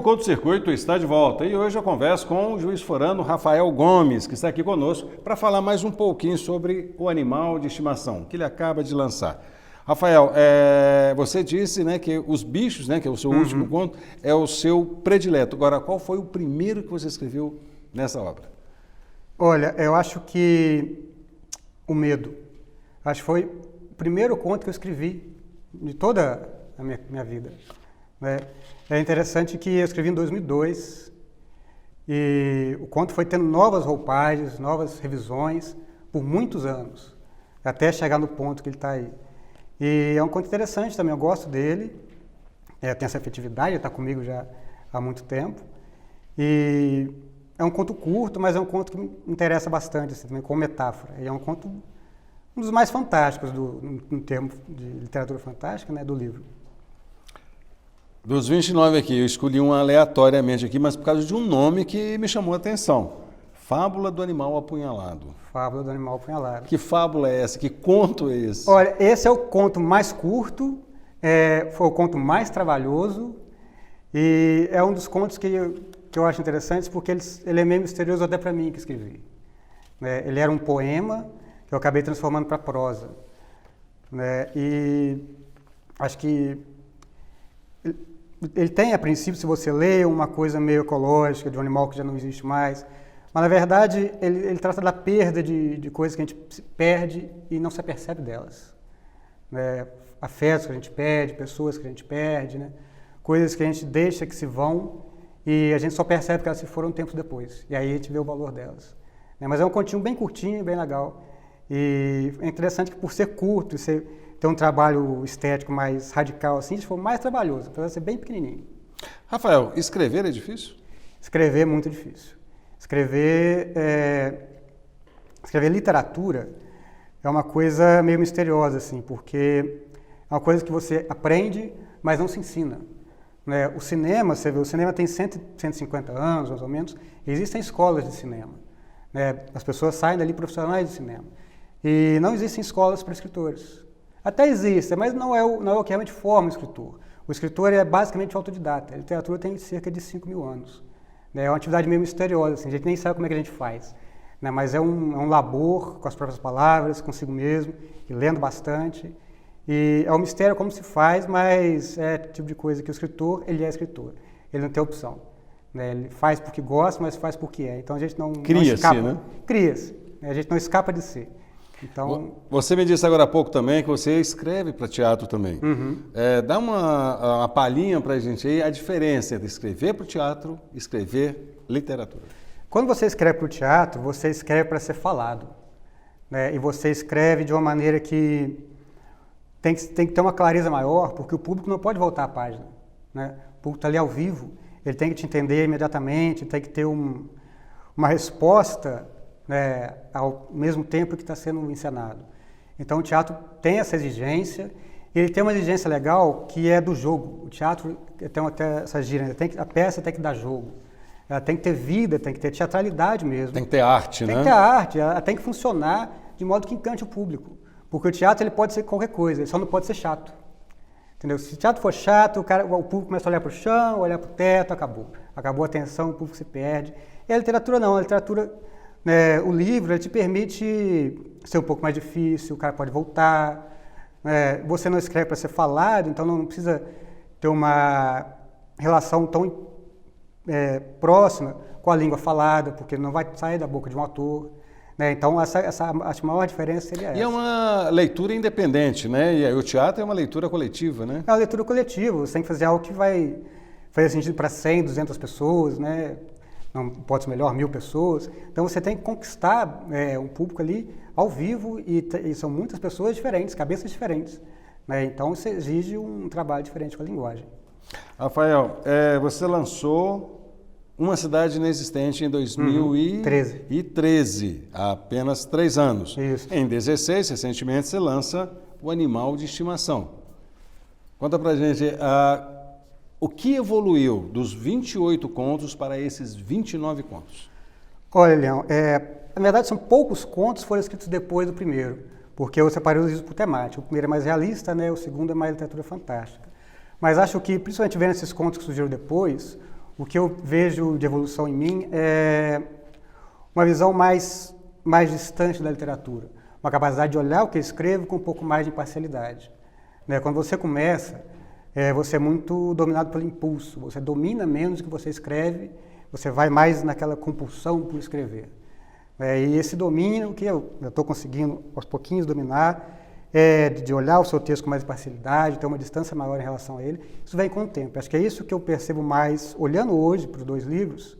Conto Circuito está de volta e hoje eu converso com o juiz forano Rafael Gomes, que está aqui conosco, para falar mais um pouquinho sobre o animal de estimação que ele acaba de lançar. Rafael, você disse, né, que os bichos, né, que é o seu último conto, é o seu predileto. Agora, qual foi o primeiro que você escreveu nessa obra? Olha, eu acho que o medo. Acho que foi o primeiro conto que eu escrevi de toda a minha vida. Né? É interessante que eu escrevi em 2002 e o conto foi tendo novas roupagens, novas revisões por muitos anos, até chegar no ponto que ele está aí. E é um conto interessante também, eu gosto dele, tem essa afetividade, ele está comigo já há muito tempo. E é um conto curto, mas é um conto que me interessa bastante, assim, também como metáfora. E é um conto, um dos mais fantásticos, no termo de literatura fantástica, né, do livro. Dos 29 aqui, eu escolhi um aleatoriamente aqui, mas por causa de um nome que me chamou a atenção. Fábula do Animal Apunhalado. Fábula do Animal Apunhalado. Que fábula é essa? Que conto é esse? Olha, esse é o conto mais curto, foi o conto mais trabalhoso e é um dos contos que eu acho interessantes porque ele é meio misterioso até para mim que escrevi. Ele era um poema que eu acabei transformando para prosa. E acho que ele tem, a princípio, se você lê, uma coisa meio ecológica, de um animal que já não existe mais, mas, na verdade, ele trata da perda de coisas que a gente perde e não se apercebe delas. Afetos que a gente perde, pessoas que a gente perde, né? Coisas que a gente deixa que se vão e a gente só percebe que elas se foram tempos depois. E aí a gente vê o valor delas. Mas é um continho bem curtinho, bem legal. E é interessante que, por ser curto e ter um trabalho estético mais radical, assim, se for mais trabalhoso, apesar de ser bem pequenininho. Rafael, escrever é difícil? Escrever é muito difícil. Escrever literatura é uma coisa meio misteriosa, assim, porque é uma coisa que você aprende, mas não se ensina. O cinema, você vê, o cinema tem 150 anos, mais ou menos, e existem escolas de cinema. As pessoas saem dali profissionais de cinema. E não existem escolas para escritores. Até existem, mas não é o que realmente forma o escritor. O escritor é basicamente autodidata. A literatura tem cerca de 5.000 anos. É uma atividade meio misteriosa, assim, a gente nem sabe como é que a gente faz. Mas é um labor com as próprias palavras, consigo mesmo, e lendo bastante. E é um mistério como se faz, mas é o tipo de coisa que o escritor, ele é escritor. Ele não tem opção. Ele faz porque gosta, mas faz porque é. Então a gente não escapa. Né? Cria-se. A gente não escapa de ser. Então, você me disse agora há pouco também que você escreve para teatro também. Dá uma palhinha para a gente aí a diferença entre escrever para o teatro e escrever literatura. Quando você escreve para o teatro, você escreve para ser falado. E você escreve de uma maneira que tem que ter uma clareza maior, porque o público não pode voltar à página. O público está ali ao vivo, ele tem que te entender imediatamente, tem que ter uma resposta ao mesmo tempo que está sendo encenado. Então o teatro tem essa exigência, e ele tem uma exigência legal que é do jogo. O teatro tem até essa gíria, a peça tem que dar jogo. Ela tem que ter vida, tem que ter teatralidade mesmo. Tem que ter arte, né? Tem que ter arte, ela tem que funcionar de modo que encante o público. Porque o teatro ele pode ser qualquer coisa, ele só não pode ser chato. Entendeu? Se o teatro for chato, o público começa a olhar para o chão, olhar para o teto, acabou. Acabou a atenção, o público se perde. E a literatura não, a literatura... o livro ele te permite ser um pouco mais difícil, o cara pode voltar. Você não escreve para ser falado, então não precisa ter uma relação tão próxima com a língua falada, porque não vai sair da boca de um autor. Então, acho que a maior diferença seria essa. E é uma leitura independente, né? E aí o teatro é uma leitura coletiva, né? É uma leitura coletiva, você tem que fazer algo que vai fazer sentido para 100, 200 pessoas, né? Não pode ser melhor, 1.000 pessoas. Então você tem que conquistar um público ali ao vivo e são muitas pessoas diferentes, cabeças diferentes. Então isso exige um trabalho diferente com a linguagem. Rafael, você lançou Uma Cidade Inexistente em 2013, há apenas 3 anos. Isso. Em 2016, recentemente, você lança O Animal de Estimação. Conta pra gente o que evoluiu dos 28 contos para esses 29 contos? Olha, Leão, na verdade são poucos contos que foram escritos depois do primeiro, porque eu separei os livros por temática. O primeiro é mais realista, o segundo é mais literatura fantástica. Mas acho que, principalmente vendo esses contos que surgiram depois, O que eu vejo de evolução em mim é uma visão mais distante da literatura, uma capacidade de olhar o que eu escrevo com um pouco mais de imparcialidade. Né? Quando você começa, você é muito dominado pelo impulso, você domina menos o que você escreve, você vai mais naquela compulsão por escrever. E esse domínio que eu estou conseguindo aos pouquinhos dominar, de olhar o seu texto com mais imparcialidade, ter uma distância maior em relação a ele, isso vem com o tempo. Acho que é isso que eu percebo mais, olhando hoje para os dois livros,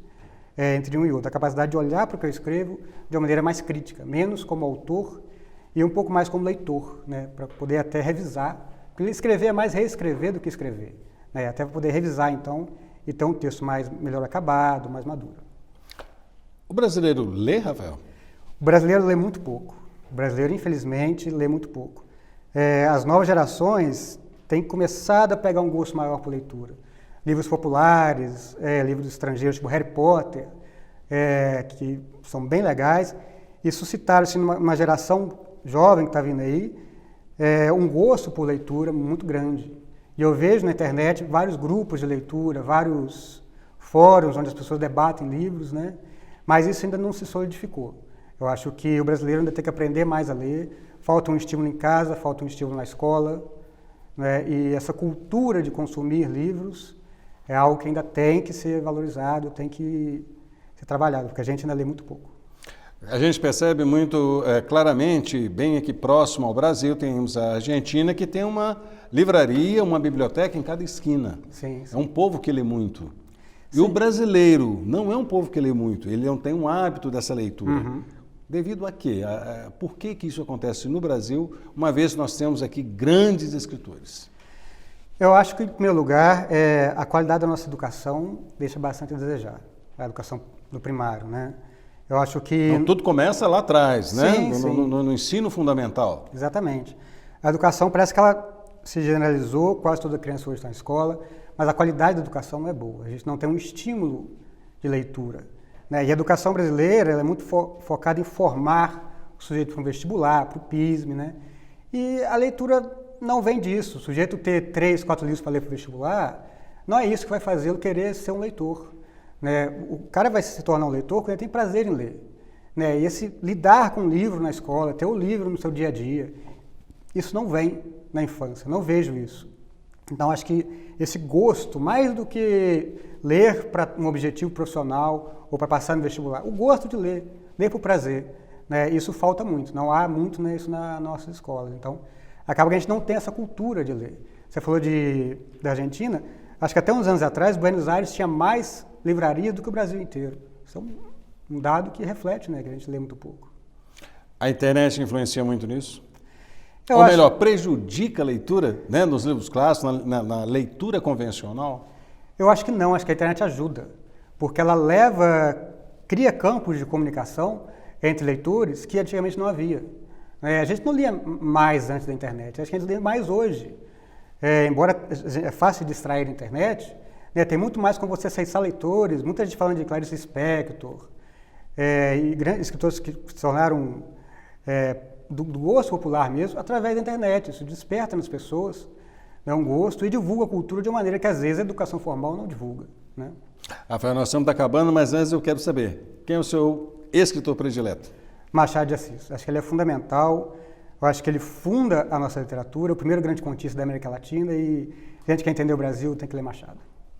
entre um e outro, a capacidade de olhar para o que eu escrevo de uma maneira mais crítica, menos como autor e um pouco mais como leitor, né, para poder até revisar. Porque escrever é mais reescrever do que escrever, né, até para poder revisar, então, e ter um texto melhor acabado, mais maduro. O brasileiro lê, Rafael? O brasileiro lê muito pouco. O brasileiro, infelizmente, lê muito pouco. As novas gerações têm começado a pegar um gosto maior por leitura. Livros populares, livros estrangeiros, tipo Harry Potter, que são bem legais, e suscitaram, assim, numa geração jovem que está vindo aí, um gosto por leitura muito grande. E eu vejo na internet vários grupos de leitura, vários fóruns onde as pessoas debatem livros, né? Mas isso ainda não se solidificou. Eu acho que o brasileiro ainda tem que aprender mais a ler, falta um estímulo em casa, falta um estímulo na escola, né? E essa cultura de consumir livros é algo que ainda tem que ser valorizado, tem que ser trabalhado, porque a gente ainda lê muito pouco. A gente percebe muito claramente, bem aqui próximo ao Brasil, temos a Argentina, que tem uma livraria, uma biblioteca em cada esquina. Sim. É um povo que lê muito. E Sim. o brasileiro não é um povo que lê muito, ele não tem um hábito dessa leitura. Uhum. Devido a quê? Por que isso acontece no Brasil, uma vez nós temos aqui grandes escritores? Eu acho que, em primeiro lugar, a qualidade da nossa educação deixa bastante a desejar. A educação do primário, né? Eu acho que... Então, tudo começa lá atrás, né? Sim, sim. No ensino fundamental. Exatamente. A educação parece que ela se generalizou, quase toda criança hoje está na escola, mas a qualidade da educação não é boa. A gente não tem um estímulo de leitura, né? E a educação brasileira ela é muito focada em formar o sujeito para um vestibular, para o PISM, né? E a leitura não vem disso. O sujeito ter 3, 4 livros para ler para o vestibular, não é isso que vai fazê-lo querer ser um leitor, né? O cara vai se tornar um leitor quando ele tem prazer em ler, né? E esse lidar com o livro na escola, ter o livro no seu dia a dia, isso não vem na infância, não vejo isso. Então, acho que esse gosto, mais do que ler para um objetivo profissional ou para passar no vestibular, o gosto de ler por prazer, né? Isso falta muito, não há muito, né, isso na nossa escola. Então, acaba que a gente não tem essa cultura de ler. Você falou da Argentina, acho que até uns anos atrás, Buenos Aires tinha mais livrarias do que o Brasil inteiro. Isso é um dado que reflete, né, que a gente lê muito pouco. A internet influencia muito nisso? Eu Ou acho... melhor, prejudica a leitura, né, nos livros clássicos, na leitura convencional? Eu acho que não, acho que a internet ajuda, porque ela cria campos de comunicação entre leitores que antigamente não havia. A gente não lia mais antes da internet, acho que a gente lê mais hoje. Embora é fácil de distrair na internet, né, tem muito mais como você acessar leitores, muita gente falando de Clarice Lispector, e grandes escritores que se tornaram do gosto popular mesmo, através da internet. Isso desperta nas pessoas, né, um gosto e divulga a cultura de uma maneira que às vezes a educação formal não divulga, né? Rafael, nós estamos acabando, mas antes eu quero saber, quem é o seu escritor predileto? Machado de Assis. Acho que ele é fundamental, eu acho que ele funda a nossa literatura, o primeiro grande contista da América Latina, e a gente que quer entender o Brasil tem que ler Machado.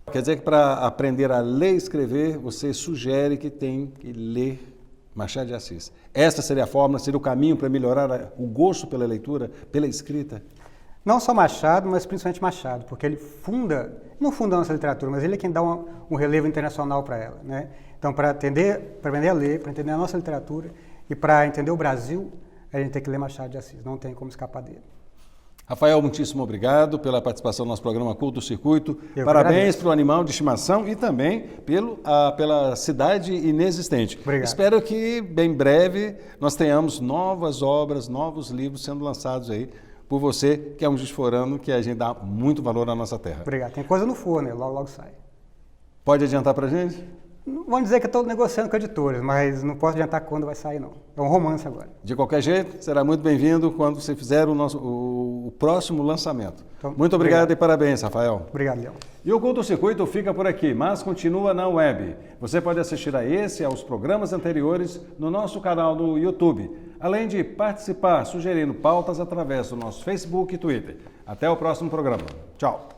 Quer dizer que para aprender a ler e escrever, você sugere que tem que ler Machado de Assis. Essa seria a fórmula, seria o caminho para melhorar o gosto pela leitura, pela escrita? Não só Machado, mas principalmente Machado, porque ele não funda a nossa literatura, mas ele é quem dá um relevo internacional para ela, né? Então, para aprender a ler, para entender a nossa literatura e para entender o Brasil, a gente tem que ler Machado de Assis, não tem como escapar dele. Rafael, muitíssimo obrigado pela participação no nosso programa Culto Circuito. Eu Parabéns pelo animal de estimação e também pela cidade inexistente. Obrigado. Espero que, bem breve, nós tenhamos novas obras, novos livros sendo lançados aí por você, que é um juiz-forano que a gente dá muito valor à nossa terra. Obrigado. Tem coisa no forno, né? Logo, logo sai. Pode adiantar para a gente? Vamos dizer que eu estou negociando com editores, mas não posso adiantar quando vai sair, não. É um romance agora. De qualquer jeito, será muito bem-vindo quando você fizer o próximo lançamento. Então, muito obrigado e parabéns, Rafael. Obrigado, Leão. E o Curto Circuito fica por aqui, mas continua na web. Você pode assistir a esse e aos programas anteriores no nosso canal no YouTube, além de participar sugerindo pautas através do nosso Facebook e Twitter. Até o próximo programa. Tchau.